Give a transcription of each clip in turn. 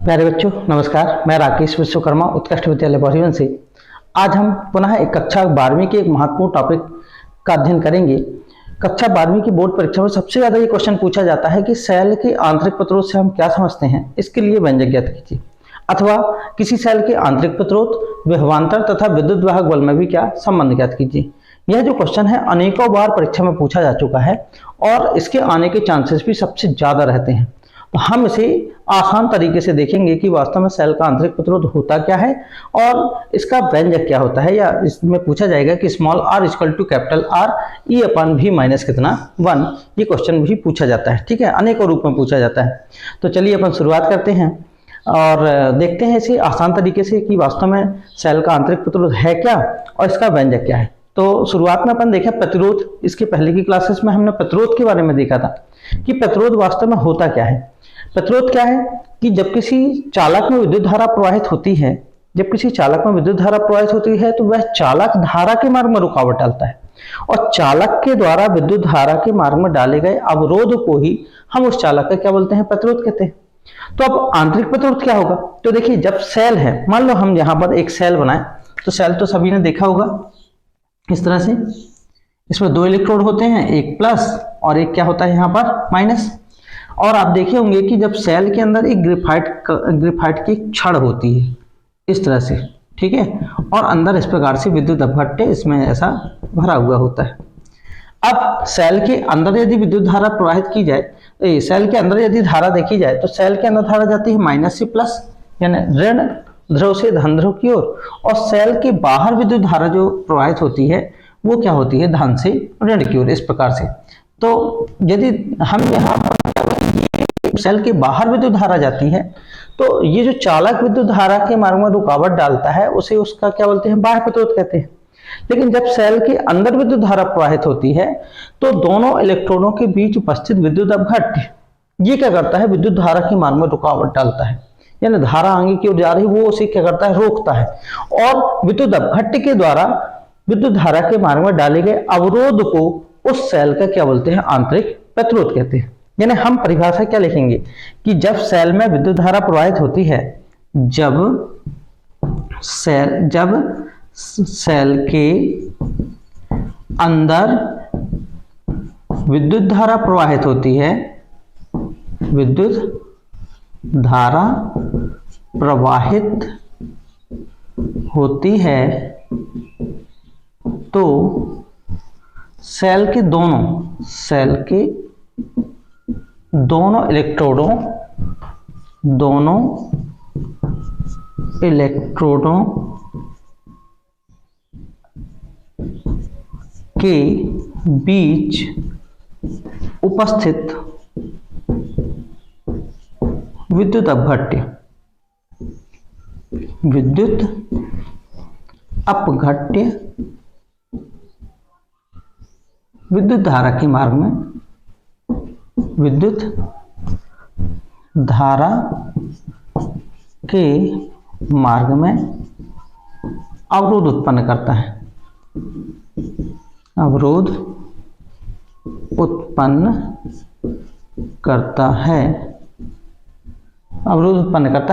प्यारे बच्चों नमस्कार। मैं राकेश विश्वकर्मा उत्कृष्ट विद्यालय बौरिवन से आज हम पुनः एक कक्षा 12वीं के एक महत्वपूर्ण टॉपिक का अध्ययन करेंगे। कक्षा 12वीं की बोर्ड परीक्षा में सबसे ज्यादा ये क्वेश्चन पूछा जाता है कि सेल के आंतरिक प्रतिरोध से हम क्या समझते हैं, इसके लिए व्यंजक ज्ञात कीजिए। अथवा किसी सेल के आंतरिक प्रतिरोध, विभवांतर तथा विद्युत वाहक बल में भी क्या संबंध ज्ञात कीजिए। यह जो क्वेश्चन है अनेकों बार परीक्षा में पूछा जा चुका है और इसके आने के चांसेस भी सबसे ज्यादा रहते हैं। तो हम इसे आसान तरीके से देखेंगे कि वास्तव में सेल का आंतरिक प्रतिरोध होता क्या है और इसका व्यंजक क्या होता है, या इसमें पूछा जाएगा कि small R equal to capital R e upon भी माइनस कितना 1। ये क्वेश्चन भी पूछा जाता है, ठीक है, अनेकों रूप में पूछा जाता है। तो चलिए अपन शुरुआत करते हैं और देखते हैं इसे आसान तरीके से कि वास्तव में सेल का आंतरिक प्रतिरोध है क्या और इसका व्यंजक क्या है। तो शुरुआत में अपन देखें प्रतिरोध। इसके पहले की क्लासेस में हमने प्रतिरोध के बारे में देखा था कि प्रतिरोध वास्तव में होता क्या है। प्रतिरोध क्या है कि जब किसी चालक में विद्युत धारा प्रवाहित होती है, तो वह चालक धारा के मार्ग में रुकावट डालता है और चालक के द्वारा विद्युत धारा के मार्ग में डाले गए अवरोध को ही हम उस चालक का क्या बोलते हैं, प्रतिरोध कहते हैं। तो अब आंतरिक प्रतिरोध क्या होगा, तो देखिए जब सेल है, मान लो हम यहाँ पर एक सेल बनाए, तो सेल तो सभी ने देखा होगा इस तरह से, इसमें 2 इलेक्ट्रोड होते हैं, एक प्लस और एक क्या होता है यहाँ पर माइनस। और आप देखे होंगे कि जब सेल के अंदर एक ग्रेफाइट की छड़ होती है इस तरह से, ठीक है, और अंदर इस प्रकार से विद्युत अपघट्य इसमें ऐसा भरा हुआ होता है। अब सेल के अंदर यदि विद्युत धारा प्रवाहित की जाए, सेल के अंदर यदि धारा देखी जाए तो सेल के अंदर धारा जाती है माइनस से प्लस, यानी ऋण ध्रुव से धन ध्रुव की ओर, और सेल के बाहर विद्युत धारा जो प्रवाहित होती है वो क्या होती है, धन से ऋण की ओर, इस प्रकार से। तो यदि हम यहाँ सेल के बाहर विद्युत धारा जाती है तो ये जो चालक विद्युत धारा के मार्ग में रुकावट डालता है उसे उसका क्या बोलते हैं, बाह्य प्रतिरोध कहते हैं। लेकिन जब सेल के अंदर विद्युत धारा प्रवाहित होती है तो दोनों इलेक्ट्रॉनों के बीच उपस्थित विद्युत अपघट्य ये क्या करता है, विद्युत धारा के मार्ग में रुकावट डालता है, यानी धारा आगे की ओर जा रही वो उसे क्या करता है, रोकता है। और विद्युत अपघट्य के द्वारा विद्युत धारा के मार्ग में डाले गए अवरोध को उस सेल का क्या बोलते हैं, आंतरिक प्रतिरोध कहते हैं। यानी हम परिभाषा क्या लिखेंगे कि जब सेल में विद्युत धारा प्रवाहित होती है, जब सेल के अंदर विद्युत धारा प्रवाहित होती है, विद्युत धारा प्रवाहित होती है, तो सेल के दोनों इलेक्ट्रोडों के बीच उपस्थित विद्युत अपघट्य विद्युत धारा के मार्ग में अवरोध उत्पन्न करता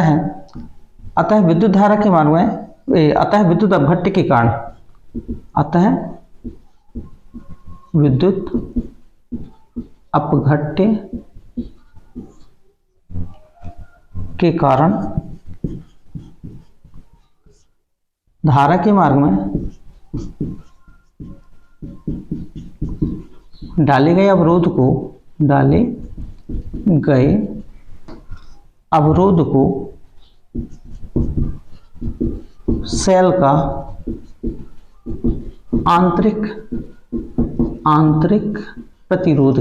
है, अतः विद्युत धारा के मार्ग में, अतः विद्युत अपघट्य के कारण, विद्युत अपघट्य के कारण धारा के मार्ग में डाले गए अवरोध को सेल का आंतरिक प्रतिरोध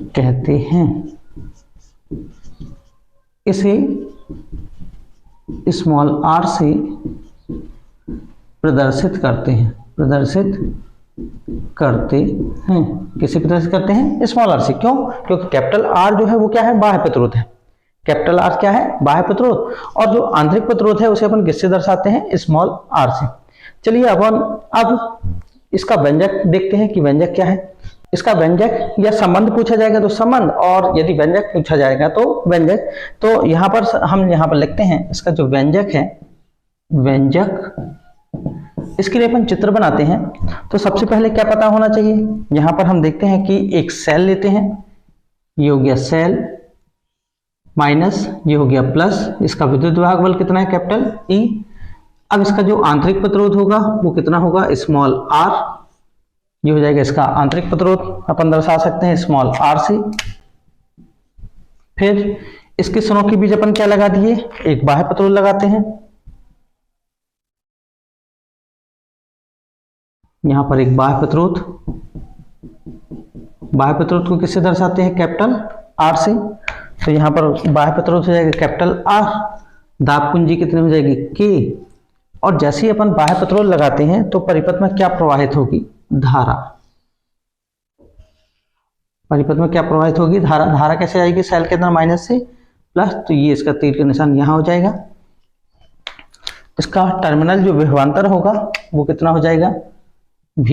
कहते हैं। इसे स्मॉल आर से प्रदर्शित करते हैं। किसे प्रदर्शित करते हैं, स्मॉल आर से। क्यों, क्योंकि कैपिटल आर जो है वो क्या है, बाह्य प्रतिरोध है। कैपिटल आर क्या है, बाह्य प्रतिरोध, और जो आंतरिक प्रतिरोध है उसे अपन किससे दर्शाते हैं, स्मॉल आर से। चलिए अब इसका व्यंजक देखते हैं कि व्यंजक क्या है। इसका व्यंजक या संबंध पूछा जाएगा तो संबंध, और यदि व्यंजक पूछा जाएगा तो व्यंजक। तो यहाँ पर हम यहाँ पर लिखते हैं इसका जो व्यंजक है, व्यंजक, इसके लिए अपन चित्र बनाते हैं। तो सबसे पहले क्या पता होना चाहिए, यहाँ पर हम देखते हैं कि एक सेल लेते हैं, ये हो गया सेल, माइनस ये हो गया प्लस, इसका विद्युत वाहक बल कितना है, कैपिटल ई। अब इसका जो आंतरिक प्रतिरोध होगा वो कितना होगा, स्मॉल आर, ये हो जाएगा इसका आंतरिक प्रतिरोध, अपन दर्शा सकते हैं स्मॉल आर से। फिर इसके सिरों के बीच अपन क्या लगा दिए, एक बाह्य प्रतिरोध लगाते हैं, यहां पर एक बाह्य प्रतिरोध, बाह्य प्रतिरोध को किससे दर्शाते हैं, कैपिटल आर से। तो यहां पर बाह्य प्रतिरोध हो जाएगा कैपिटल आर, दाब कुंजी कितनी हो जाएगी, के। और जैसे ही अपन बाह्य प्रतिरोध लगाते हैं तो परिपथ में क्या प्रवाहित होगी, धारा। परिपथ में क्या प्रवाहित होगी, धारा। धारा कैसे आएगी, सेल के अंदर माइनस से प्लस, तो ये इसका तीर का निशान यहां हो जाएगा। इसका टर्मिनल जो विभवांतर होगा वो कितना हो जाएगा, V,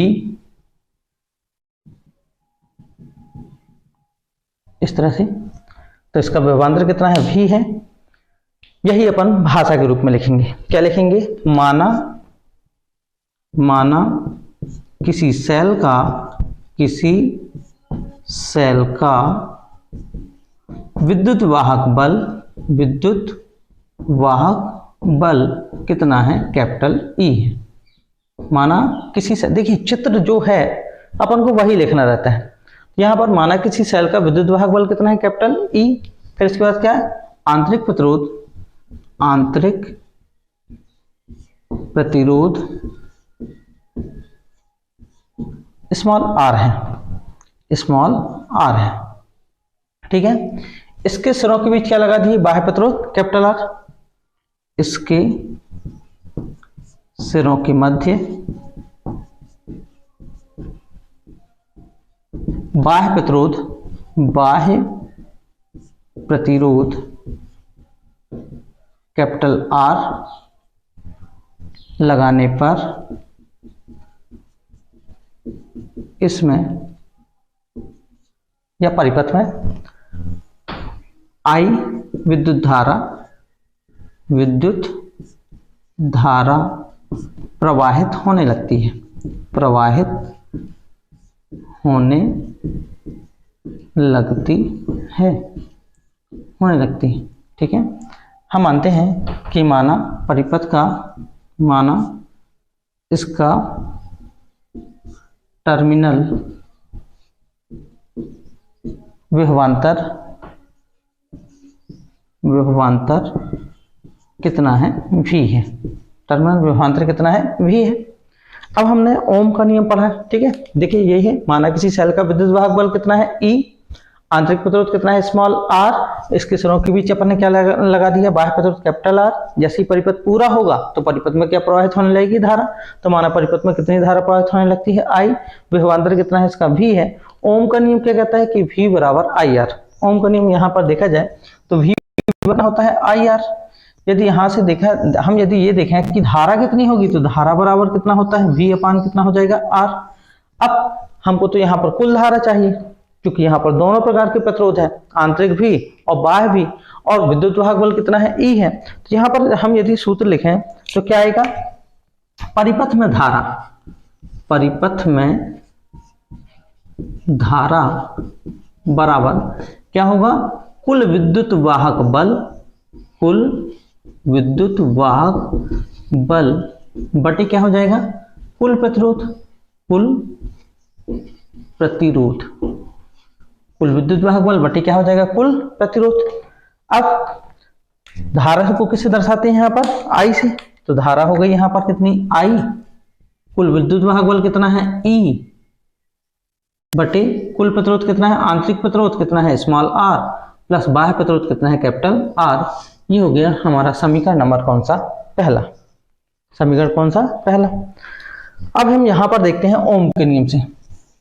इस तरह से। तो इसका विभवांतर कितना है, V है। यही अपन भाषा के रूप में लिखेंगे, क्या लिखेंगे, माना किसी सेल का विद्युत वाहक बल कितना है, कैपिटल ई है। माना किसी से, देखिए चित्र जो है अपन को वही लिखना रहता है। यहां पर माना किसी सेल का विद्युत वाहक बल कितना है, कैपिटल ई। फिर इसके बाद क्या है, आंतरिक प्रतिरोध स्मॉल आर है, ठीक है। इसके सिरों के बीच क्या लगा दिए, बाह्य प्रतिरोध कैपिटल आर, इसके सिरों के मध्य बाह्य प्रतिरोध कैपिटल आर लगाने पर इसमें या परिपथ में आई विद्युत धारा प्रवाहित होने लगती है, ठीक है। हम मानते हैं कि माना इसका टर्मिनल विभवांतर कितना है, V है। टर्मिनल विभवांतर कितना है, V है। अब हमने ओम का नियम पढ़ा है, ठीक है। देखिए यही है, माना किसी सेल का विद्युत वाहक बल कितना है, E, आंतरिक प्रतिरोध कितना है, स्मॉल r, इसके सिरों के बीच अपन ने क्या लगा दिया, बाह्य प्रतिरोध कैपिटल R। जैसे ही परिपथ पूरा होगा तो परिपथ में क्या प्रवाहित होने लगेगी, धारा। तो माना परिपथ में कितनी धारा प्रवाहित होने लगती है, I। विभवांतर कितना है, इसका V है। ओम का नियम क्या कहता है कि V बराबर IR। ओम का नियम यहाँ पर देखा जाए तो V बराबर होता है IR। यदि यहाँ से देखा, हम यदि ये देखें कि धारा कितनी होगी तो धारा बराबर कितना होता है, V अपान कितना हो जाएगा, R। अब हमको तो यहाँ पर कुल धारा चाहिए, क्योंकि यहाँ पर दोनों प्रकार के प्रतिरोध है, आंतरिक भी और बाह्य भी, और विद्युत वाहक बल कितना है, E है। तो यहाँ पर हम यदि सूत्र लिखें तो क्या आएगा, परिपथ में धारा बराबर क्या होगा, कुल विद्युत वाहक बल बटे क्या हो जाएगा, कुल विद्युत वाहक बल बटे क्या हो जाएगा, कुल प्रतिरोध। अब धारा को किससे दर्शाते हैं यहाँ पर, I से। तो धारा हो गई यहाँ पर कितनी, I। कुल विद्युत वाहक बल कितना है, E, बटे कुल प्रतिरोध कितना है, आंतरिक प्रतिरोध कितना है, स्मॉल r, प्लस बाह्य प्रतिरोध कितना है, कैपिटल R। ये हो गया हमारा समीकरण नंबर कौन सा, पहला। समीकरण कौन सा, पहला। अब हम यहां पर देखते हैं ओम के नियम से।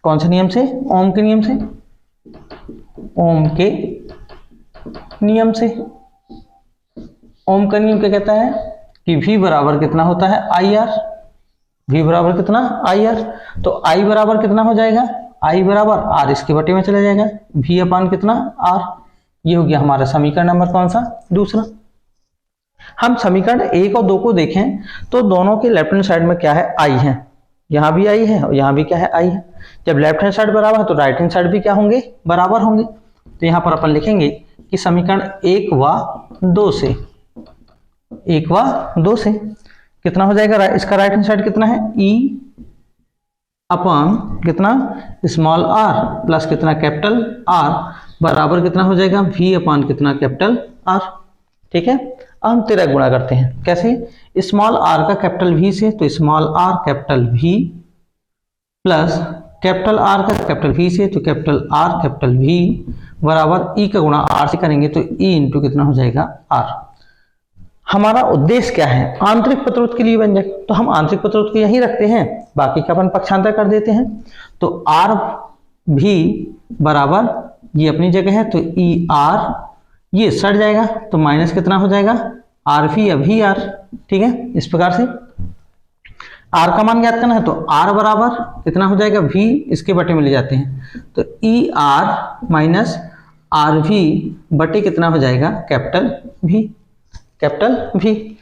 कौन से नियम से, ओम के नियम से। ओम का नियम क्या कहता है कि V बराबर कितना होता है, IR। V बराबर कितना, IR। तो I बराबर कितना हो जाएगा, आई बराबर आर इसके बटे में चला जाएगा, भी अपान कितना आर। ये हो गया हमारा समीकरण नंबर कौन सा, दूसरा। हम समीकरण 1 और 2 को देखें तो दोनों के लेफ्ट हैंड साइड में क्या है, आई है, यहाँ भी आई है और यहाँ भी क्या है, आई है। जब लेफ्ट हैंड साइड बराबर है तो राइट हैंड साइड भी क्या होंगे, बराबर होंगे। तो यहाँ पर अपन लिखेंगे कि समीकरण 1 व 2 से, 1 व 2 से कितना हो जाएगा, इसका राइट हैंड साइड कितना है, ई अपॉन कितना स्मॉल आर प्लस कितना कैपिटल आर बराबर कितना हो जाएगा, वी अपॉन कितना कैपिटल आर। ठीक है, हम तेरह गुणा करते हैं, कैसे, स्मॉल आर का कैपिटल वी से, तो small are capital V plus capital are का कैपिटल वी से, तो कैपिटल आर कैपिटल वी बराबर ई का गुणा आर से करेंगे तो ई इंटू कितना हो जाएगा आर। हमारा उद्देश्य क्या है, आंतरिक प्रतिरोध के लिए व्यंजक, तो हम आंतरिक प्रतिरोध को यही रखते हैं, बाकी का अपन पक्षांतर कर देते हैं। तो आर भी बराबर ये अपनी जगह है, तो ई आर ये सट जाएगा तो माइनस कितना हो जाएगा, आर भी या वी आर। ठीक है, इस प्रकार से आर का मान ज्ञात करना है तो आर बराबर कितना हो जाएगा, वी इसके बटे में ले जाते हैं तो E R minus R V बटे कितना हो जाएगा, कैपिटल वी, कैपिटल वी।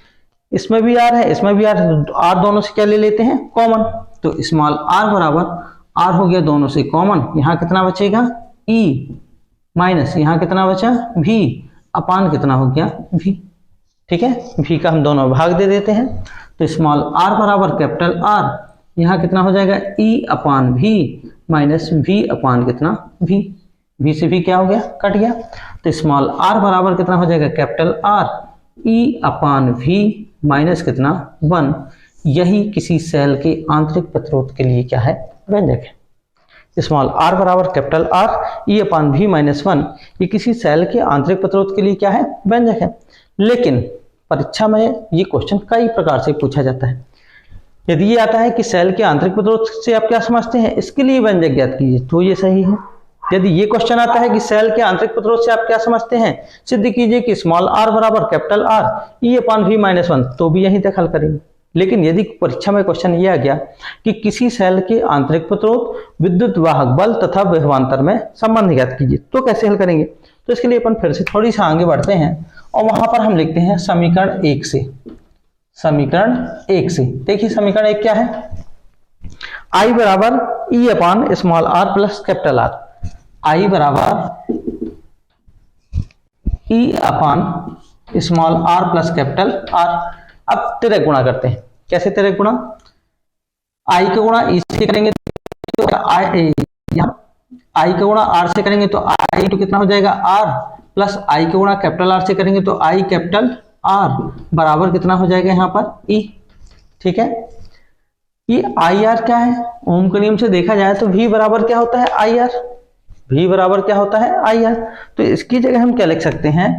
इसमें भी आर है, इसमें भी आर है, तो आर दोनों से क्या ले लेते हैं, कॉमन। तो स्मॉल आर बराबर आर हो गया दोनों से कॉमन, यहाँ कितना बचेगा, ई माइनस यहाँ कितना बचा, वी अपान कितना हो गया, वी। ठीक है, वी का हम दोनों भाग दे देते हैं तो स्मॉल आर बराबर कैपिटल आर, यहाँ कितना हो जाएगा, ई upon V minus V upon कितना, वी। वी से वी क्या हो गया, कट गया। तो स्मॉल आर बराबर कितना हो जाएगा, capital R E upon V minus कितना 1। यही किसी सेल के आंतरिक प्रतिरोध के लिए क्या है, व्यंजक है। स्मॉल आर बराबर capital R E upon V minus 1, ये किसी सेल के आंतरिक प्रतिरोध के लिए क्या है, व्यंजक है। लेकिन परीक्षा में ये क्वेश्चन कई प्रकार से पूछा जाता है। यदि ये आता है कि सेल के आंतरिक प्रतिरोध से आप क्या समझते हैं, इसके लिए व्यंजक ज्ञात कीजिए, तो ये सही है। यदि ये क्वेश्चन आता है कि सेल के आंतरिक प्रतिरोध से आप क्या समझते हैं, सिद्ध कीजिए कि स्मॉल आर बराबर capital R E upon V minus 1, तो भी यहीं तक हल करेंगे। लेकिन यदि परीक्षा में क्वेश्चन ये आ गया कि किसी सेल के आंतरिक प्रतिरोध, विद्युत वाहक बल तथा विभवांतर में संबंध ज्ञात कीजिए, तो कैसे हल करेंगे। तो इसके लिए अपन फिर से थोड़ी सा आगे बढ़ते हैं और वहां पर हम लिखते हैं समीकरण 1 से। समीकरण 1 से देखिए, समीकरण 1 क्या है, आई बराबर e upon small R plus capital R, I बराबर e upon small R plus capital R. अब तिरक गुणा करते हैं, कैसे तिरक गुणा, आई का गुणा ई से करेंगे तो आई का गुणा आर से करेंगे तो आई तो कितना हो जाएगा आर, प्लस आई का गुणा कैपिटल आर से करेंगे तो आई कैपिटल आर बराबर कितना हो जाएगा यहाँ पर ई। ठीक है, ये आई आर क्या है, ओम के नियम से देखा जाए तो वी बराबर क्या होता है, आई आर। वी बराबर क्या होता है, आई आर। तो इसकी जगह हम क्या लिख सकते हैं,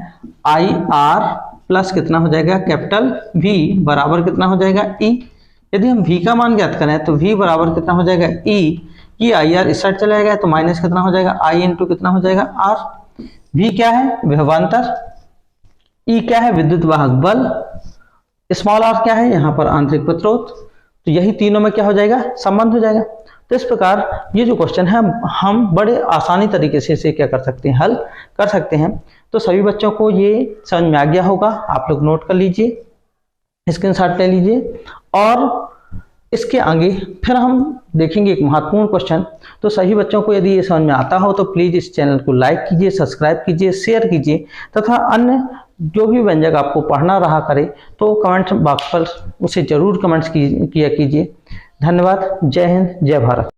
आई आर प्लस कितना हो जाएगा, कैपिटल वी बराबर कितना हो जाएगा ई। यदि हम वी का मान ज्ञात करें तो वी बराबर कितना हो जाएगा ई, ये आई आर इस साइड चला जाएगा तो माइनस कितना हो जाएगा, आई इंटू कितना हो जाएगा आर। वी क्या है, विभवांतर, ई क्या है, विद्युत वाहक बल, स्मॉल आर क्या है, यहाँ पर आंतरिक प्रतिरोध। तो यही तीनों में क्या हो जाएगा, संबंध हो जाएगा। तो इस प्रकार ये जो क्वेश्चन है हम बड़े आसानी तरीके से इसे क्या कर सकते हैं, हल कर सकते हैं। तो सभी बच्चों को ये समझ में आ गया होगा, आप लोग नोट कर लीजिए, स्क्रीनशॉट ले लीजिए। और इसके आगे फिर हम देखेंगे एक महत्वपूर्ण क्वेश्चन। तो सभी बच्चों को यदि ये समझ में आता हो तो प्लीज इस चैनल को लाइक कीजिए, सब्सक्राइब कीजिए, शेयर कीजिए तथा अन्य जो भी व्यंजक आपको पढ़ना रहा करे तो कमेंट बॉक्स पर उसे जरूर कमेंट्स किया कीजिए। धन्यवाद। जय हिंद, जय भारत।